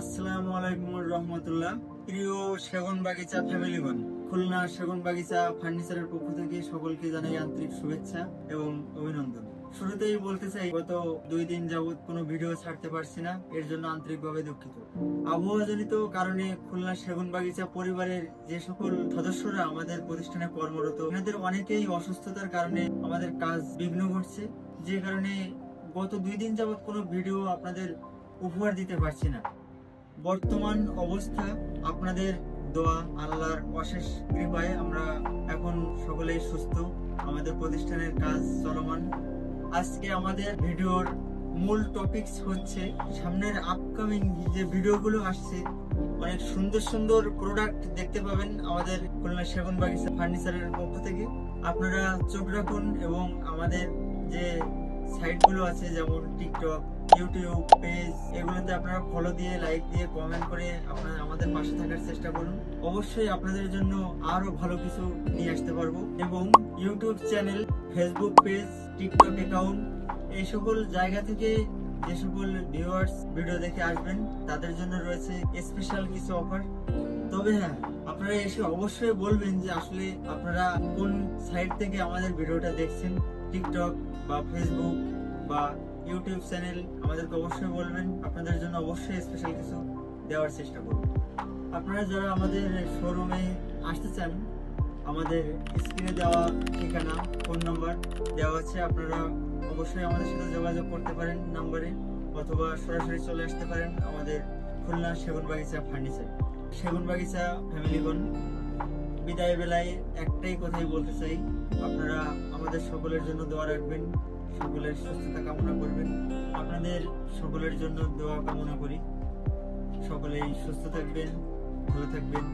আসসালামু আলাইকুম রহমতুল্লাহ। প্রিয় সেগুন বাগিচা ফ্যামিলিগণ, খুলনা সেগুন বাগিচা ফার্নিচারের পক্ষ থেকে সকলকে জানাই আন্তরিক শুভেচ্ছা এবং অভিনন্দন। শুরুতেই বলতে চাই, গত 2 দিন যাবত কোনো ভিডিও ছাড়তে পারছি না, এর জন্য আন্তরিকভাবে দুঃখিত। আবহাওয়াজনিত কারণে খুলনা সেগুন বাগিচা পরিবারের যে সকল সদস্যরা আমাদের প্রতিষ্ঠানে কর্মরত, এনাদের অনেকেই অসুস্থতার কারণে আমাদের কাজ বিঘ্ন ঘটছে, যে কারণে গত 2 দিন যাবত কোনো ভিডিও আপনাদের উপহার দিতে পারছি না। বর্তমান অবস্থা আপনাদের দোয়া, আল্লাহর অশেষ কৃপায় আমরা এখন সকলেই সুস্থ, আমাদের প্রতিষ্ঠানের কাজ চলমান। আজকে আমাদের ভিডিওর মূল টপিকস হচ্ছে, সামনের আপকামিং যে ভিডিওগুলো আসছে, অনেক সুন্দর সুন্দর প্রোডাক্ট দেখতে পাবেন আমাদের খুলনা সেগুন বাগিচা ফার্নিচারের পক্ষ থেকে। আপনারা চোখ রাখুন এবং আমাদের যে সাইটগুলো আছে, যেমন টিকটক, ইউটিউব পেজ, এগুলোতে আপনারা ফলো দিয়ে, লাইক দিয়ে, কমেন্ট করে আপনারা আমাদের পাশে থাকার চেষ্টা করুন। অবশ্যই আপনাদের জন্য আরো ভালো কিছু নিয়ে আসতে পারবো। এবং YouTube channel, Facebook page, TikTok account, এই সকল জায়গা থেকে যে সকল ভিউয়ার্স ভিডিও দেখে আসবেন, তাদের জন্য রয়েছে স্পেশাল কিছু অফার। তবে হ্যাঁ, আপনারা এসে অবশ্যই বলবেন যে আসলে আপনারা কোন সাইট থেকে আমাদের ভিডিওটা দেখছেন, টিকটক বা ফেসবুক বা ইউটিউব চ্যানেল, আমাদেরকে অবশ্যই বলবেন। আপনাদের জন্য অবশ্যই স্পেশাল কিছু দেওয়ার চেষ্টা করব। আপনারা যারা আমাদের শোরুমে আসতে চান, আমাদের স্ক্রিনে দেওয়া ঠিকানা, ফোন নাম্বার দেওয়া আছে, আপনারা অবশ্যই আমাদের সাথে যোগাযোগ করতে পারেন নাম্বারে, অথবা সরাসরি চলে আসতে পারেন আমাদের খুলনা সেগুন বাগিচা ফার্নিচার। সেগুন বাগিচা ফ্যামিলিগণ, বিদায় বেলায় একটাই কথাই বলতে চাই, আপনারা আমাদের সকলের জন্য দোয়া রাখবেন, সকলের সুস্থতা কামনা করবেন। আপনাদের সকলের জন্য দোয়া কামনা করি। সকলেই সুস্থ থাকবেন, ভালো থাকবেন।